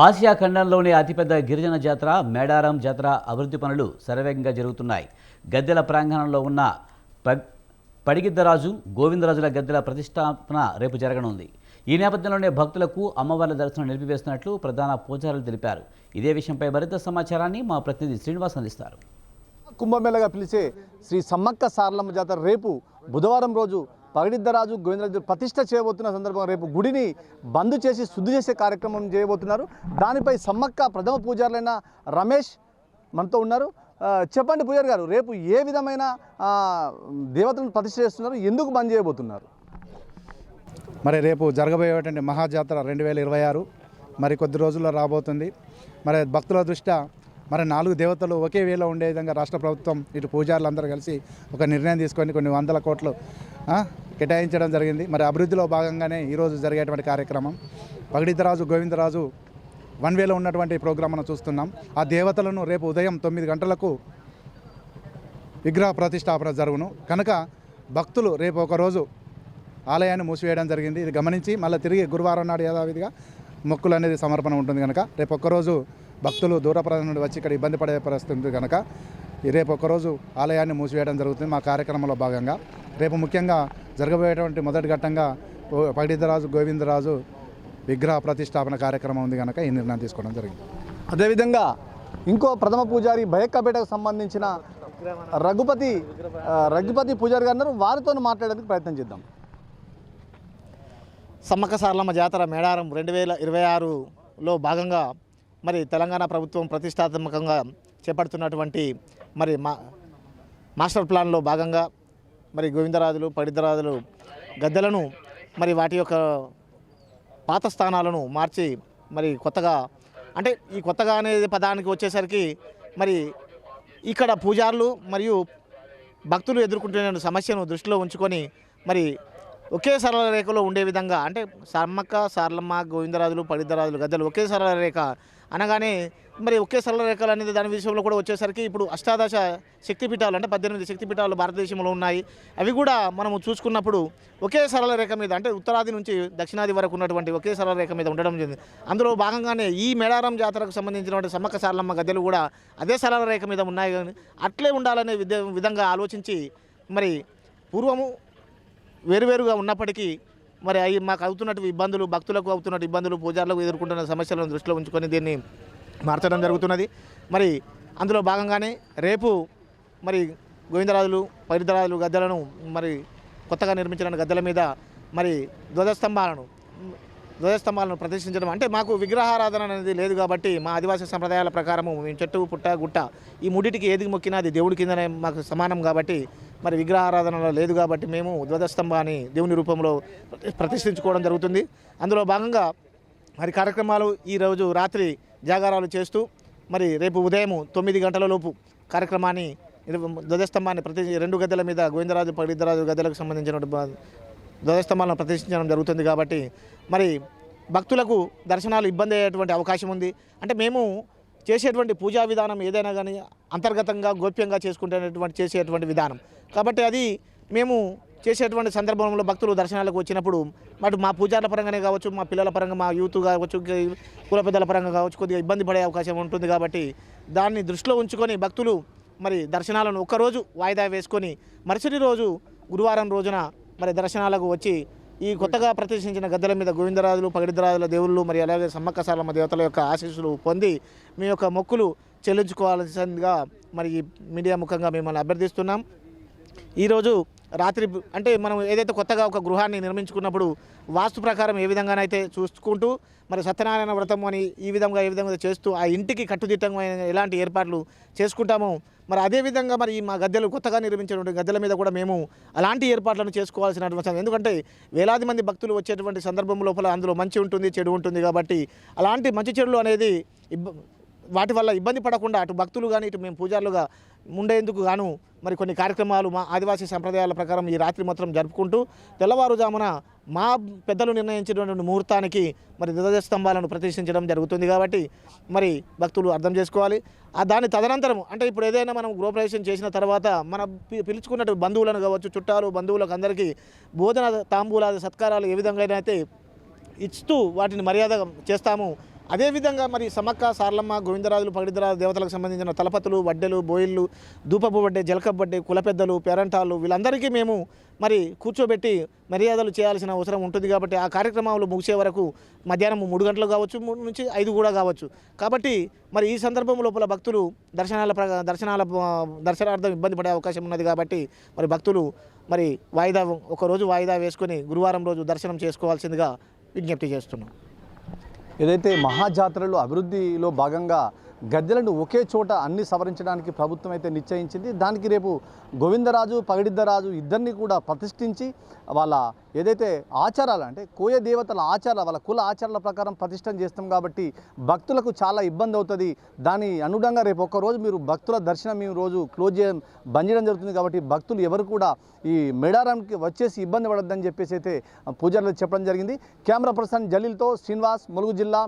Asia ఖండంలోనే అతిపెద్ద గిరిజన జాతర మేడారం జాతర అభివృద్ధి పనులు శరవేగంగా జరుగుతున్నాయి. గద్దెల ప్రాంగణంలో ఉన్న పడిగిద్దరాజు, గోవిందరాజుల గద్దెల ప్రతిష్టాపన రేపు జరగనుంది. ఈ నేపథ్యంలోనే భక్తులకు అమ్మవార్ల దర్శనం నిలిపివేస్తున్నట్లు ప్రధాన పూజారులు తెలిపారు. ఇదే విషయంపై మరింత సమాచారాన్ని మా ప్రతినిధి శ్రీనివాస్ అందిస్తారు. కుంభమేళగా పిలిచే శ్రీ సమ్మక్క సారలమ్మ జాతర రేపు బుధవారం రోజు పగిడిద్దరాజు, గోవిందరాజు ప్రతిష్ట చేయబోతున్న సందర్భంగా రేపు గుడిని బంద్ చేసి శుద్ధి చేసే కార్యక్రమం చేయబోతున్నారు. దానిపై సమ్మక్క ప్రథమ పూజారులైన రమేష్ మనతో ఉన్నారు. చెప్పండి పూజారి గారు, రేపు ఏ విధమైన దేవతలను ప్రతిష్ట చేస్తున్నారు, ఎందుకు బంద్ చేయబోతున్నారు? మరి రేపు జరగబోయేటువంటి మహాజాతర 2026 మరి కొద్ది రోజుల్లో రాబోతుంది. మరి భక్తుల దృష్ట్యా మరి 4 దేవతలు ఒకే వేలో ఉండే విధంగా రాష్ట్ర ప్రభుత్వం ఇటు పూజారులు అందరూ కలిసి ఒక నిర్ణయం తీసుకొని కొన్ని వందల కోట్లు కేటాయించడం జరిగింది. మరి అభివృద్ధిలో భాగంగానే ఈరోజు జరిగేటువంటి కార్యక్రమం పగిడిద్దరాజు, గోవిందరాజు 1 వేలో ఉన్నటువంటి ప్రోగ్రాం మనం చూస్తున్నాం. ఆ దేవతలను రేపు ఉదయం 9 గంటలకు విగ్రహ ప్రతిష్టాపన జరుగును కనుక భక్తులు రేపు ఒకరోజు ఆలయాన్ని మూసివేయడం జరిగింది. ఇది గమనించి మళ్ళీ తిరిగి గురువారం నాడు యథావిధిగా మొక్కులు అనేది సమర్పణ ఉంటుంది కనుక రేపు ఒక్కరోజు భక్తులు దూర ప్రాంతం నుండి వచ్చి ఇక్కడ ఇబ్బంది పడే పరిస్థితి ఉంది కనుక రేపు ఒక్కరోజు ఆలయాన్ని మూసివేయడం జరుగుతుంది. మా కార్యక్రమంలో భాగంగా రేపు ముఖ్యంగా జరగబోయేటువంటి మొదటి ఘట్టంగా పగిడిద్దరాజు, గోవిందరాజు విగ్రహ ప్రతిష్టాపన కార్యక్రమం ఉంది కనుక ఈ నిర్ణయం తీసుకోవడం జరిగింది. అదేవిధంగా ఇంకో ప్రథమ పూజారి బయక్కపేటకు సంబంధించిన రఘుపతి పూజారి గారు ఉన్నారు. వారితో మాట్లాడేందుకు ప్రయత్నం చేద్దాం. సమ్మక్క సారలమ్మ జాతర మేడారం 2026లో భాగంగా మరి తెలంగాణ ప్రభుత్వం ప్రతిష్టాత్మకంగా చేపడుతున్నటువంటి మరి మాస్టర్ ప్లాన్లో భాగంగా మరి గోవిందరాజులు, పగిడిద్దరాజులు గద్దెలను మరి వాటి యొక్క పాత స్థానాలను మార్చి మరి కొత్తగా, అంటే ఈ కొత్తగా అనే పదానికి వచ్చేసరికి మరి ఇక్కడ పూజారులు మరియు భక్తులు ఎదుర్కొంటున్న సమస్యను దృష్టిలో ఉంచుకొని మరి ఒకే సరళ రేఖలో ఉండే విధంగా, అంటే సమ్మక్క సారలమ్మ, గోవిందరాజులు, పగిడిద్దరాజులు గద్దెలు ఒకే సరళ రేఖ అనగానే మరి ఒకే సరళ రేఖలు అనేది దాని విషయంలో కూడా వచ్చేసరికి ఇప్పుడు అష్టాదశ శక్తిపీఠాలు, అంటే 18 శక్తిపీఠాలు భారతదేశంలో ఉన్నాయి. అవి కూడా మనము చూసుకున్నప్పుడు ఒకే సరళ రేఖ మీద, అంటే ఉత్తరాది నుంచి దక్షిణాది వరకు ఉన్నటువంటి ఒకే సరళ రేఖ మీద ఉండడం జరిగింది. అందులో భాగంగానే ఈ మేడారం జాతరకు సంబంధించినటువంటి సమ్మక్క సారలమ్మ గద్దెలు కూడా అదే సరళ రేఖ మీద ఉన్నాయి. కానీ అట్లే ఉండాలనే విధంగా ఆలోచించి మరి పూర్వము వేరువేరుగా ఉన్నప్పటికీ మరి అవి మాకు అవుతున్నటువంటి ఇబ్బందులు, భక్తులకు అవుతున్నటువంటి ఇబ్బందులు, పూజారులకు ఎదుర్కొంటున్న సమస్యలను దృష్టిలో ఉంచుకొని దీన్ని మార్చడం జరుగుతున్నది. మరి అందులో భాగంగానే రేపు మరి గోవిందరాజులు, పగిడిద్దరాజులు గద్దెలను మరి కొత్తగా నిర్మించిన గద్దెల మీద మరి ధ్వజస్తంభాలను ప్రతిష్ఠించడం, అంటే మాకు విగ్రహారాధన అనేది లేదు కాబట్టి మా ఆదివాసీ సంప్రదాయాల ప్రకారము మేము చెట్టు, పుట్ట, గుట్ట ఈ మూడిటికి ఏది మొక్కినా అది దేవుడి కిందనే మాకు సమానం కాబట్టి మరి విగ్రహారాధనలో లేదు కాబట్టి మేము ధ్వజస్తంభాన్ని దేవుని రూపంలో ప్రతిష్ఠించుకోవడం జరుగుతుంది. అందులో భాగంగా మరి కార్యక్రమాలు ఈరోజు రాత్రి జాగారాలు చేస్తూ మరి రేపు ఉదయం 9 గంటల లోపు కార్యక్రమాన్ని ధ్వజస్తంభాన్ని 2 గద్దెల మీద గోవిందరాజు, పగిడిద్దరాజు గద్దెలకు సంబంధించిన ధ్వజస్తంభాలను ప్రతిష్ఠించడం జరుగుతుంది. కాబట్టి మరి భక్తులకు దర్శనాలు ఇబ్బంది అయ్యేటువంటి అవకాశం ఉంది. అంటే మేము చేసేటువంటి పూజా విధానం ఏదైనా కానీ అంతర్గతంగా గోప్యంగా చేసేటువంటి విధానం కాబట్టి అది మేము చేసేటువంటి సందర్భంలో భక్తులు దర్శనాలకు వచ్చినప్పుడు మా పూజార్ల పరంగానే కావచ్చు, మా పిల్లల పరంగా, మా యూత్ కావచ్చు, కుల పెద్దల పరంగా కావచ్చు, కొద్దిగా ఇబ్బంది పడే అవకాశం ఉంటుంది. కాబట్టి దాన్ని దృష్టిలో ఉంచుకొని భక్తులు మరి దర్శనాలను ఒక్కరోజు వాయిదా వేసుకొని మరుసటి రోజు గురువారం రోజున మరి దర్శనాలకు వచ్చి ఈ కొత్తగా ప్రతిష్ఠించిన గద్దెల మీద గోవిందరాజులు, పగిడిద్దరాజుల దేవుళ్ళు మరి అలాగే సమ్మక్క సారలమ్మ దేవతల యొక్క ఆశీస్సులు పొంది మీ యొక్క మొక్కులు చెల్లించుకోవాల్సిందిగా మరి మీడియా ముఖంగా మిమ్మల్ని అభ్యర్థిస్తున్నాం. ఈరోజు రాత్రి, అంటే మనం ఏదైతే కొత్తగా ఒక గృహాన్ని నిర్మించుకున్నప్పుడు వాస్తు ప్రకారం ఏ విధంగానైతే చూసుకుంటూ మరి సత్యనారాయణ వ్రతం అని ఏ విధంగా చేస్తూ ఆ ఇంటికి కట్టుదిట్టమైన ఎలాంటి ఏర్పాట్లు చేసుకుంటామో మరి అదేవిధంగా మరి మా గద్దెలు కొత్తగా నిర్మించినటువంటి గద్దెల మీద కూడా మేము అలాంటి ఏర్పాట్లను చేసుకోవాల్సినటువంటి, ఎందుకంటే వేలాది మంది భక్తులు వచ్చేటువంటి సందర్భం లోపల అందులో మంచి ఉంటుంది, చెడు ఉంటుంది. కాబట్టి అలాంటి మంచి చెడులు అనేది వాటి వల్ల ఇబ్బంది పడకుండా అటు భక్తులు కానీ ఇటు మేము పూజారులుగా ఉండేందుకు గాను మరి కొన్ని కార్యక్రమాలు మా ఆదివాసీ సంప్రదాయాల ప్రకారం ఈ రాత్రి మాత్రం జరుపుకుంటూ తెల్లవారుజామున మా పెద్దలు నిర్ణయించినటువంటి ముహూర్తానికి మరి ధ్వజస్తంభాలను ప్రతిష్ఠించడం జరుగుతుంది. కాబట్టి మరి భక్తులు అర్థం చేసుకోవాలి. దాని తదనంతరం, అంటే ఇప్పుడు ఏదైనా మనం గృహప్రవేశం చేసిన తర్వాత మన పిలుచుకున్నట్టు బంధువులను కావచ్చు, చుట్టాలు, బంధువులకు అందరికీ భోజన తాంబూలాది సత్కారాలు ఏ విధంగా అయితే ఇస్తూ వాటిని మర్యాద చేస్తాము అదేవిధంగా మరి సమ్మక్క సారలమ్మ గోవిందరాజులు పగిడిద్దరాజు దేవతలకు సంబంధించిన తలపతులు వడ్డెలు బోయిళ్ళు దూపపు వడ్డే జలకపు వడ్డే కులపెద్దలు పేరంటాలు వీళ్ళందరికీ మేము మరి కూర్చోబెట్టి మర్యాదలు చేయాల్సిన అవసరం ఉంటుంది కాబట్టి ఆ కార్యక్రమాలు ముగిసే వరకు మధ్యాహ్నం 3 గంటలు కావచ్చు 3 నుంచి 5 కూడా కావచ్చు. కాబట్టి మరి ఈ సందర్భం లోపల భక్తులు దర్శనార్థం ఇబ్బంది పడే అవకాశం ఉన్నది కాబట్టి మరి భక్తులు మరి ఒకరోజు వాయిదా వేసుకొని గురువారం రోజు దర్శనం చేసుకోవాల్సిందిగా విజ్ఞప్తి చేస్తున్నాం. ఏదైతే మహాజాతరలో అభివృద్ధిలో భాగంగా గద్దెలను ఒకే చోట అన్ని సవరించడానికి ప్రభుత్వం అయితే నిశ్చయించింది. దానికి రేపు గోవిందరాజు పగిడిద్దరాజు ఇద్దరిని కూడా ప్రతిష్ఠించి వాళ్ళ ఏదైతే ఆచారాలు అంటే కోయ దేవతల వాళ్ళ కుల ఆచారాల ప్రకారం ప్రతిష్టం చేస్తాం కాబట్టి భక్తులకు చాలా ఇబ్బంది అవుతుంది. దాని అనుగుణంగా రేపు ఒక్కరోజు మీరు భక్తుల దర్శనం మేము రోజు బంద్ చేయడం జరుగుతుంది. కాబట్టి భక్తులు ఎవరు కూడా ఈ మేడారంకి వచ్చేసి ఇబ్బంది పడొద్దని చెప్పేసి అయితే పూజారులు చెప్పడం జరిగింది. కెమెరా పర్సన్ జలీల్తో శ్రీనివాస్, ములుగు జిల్లా.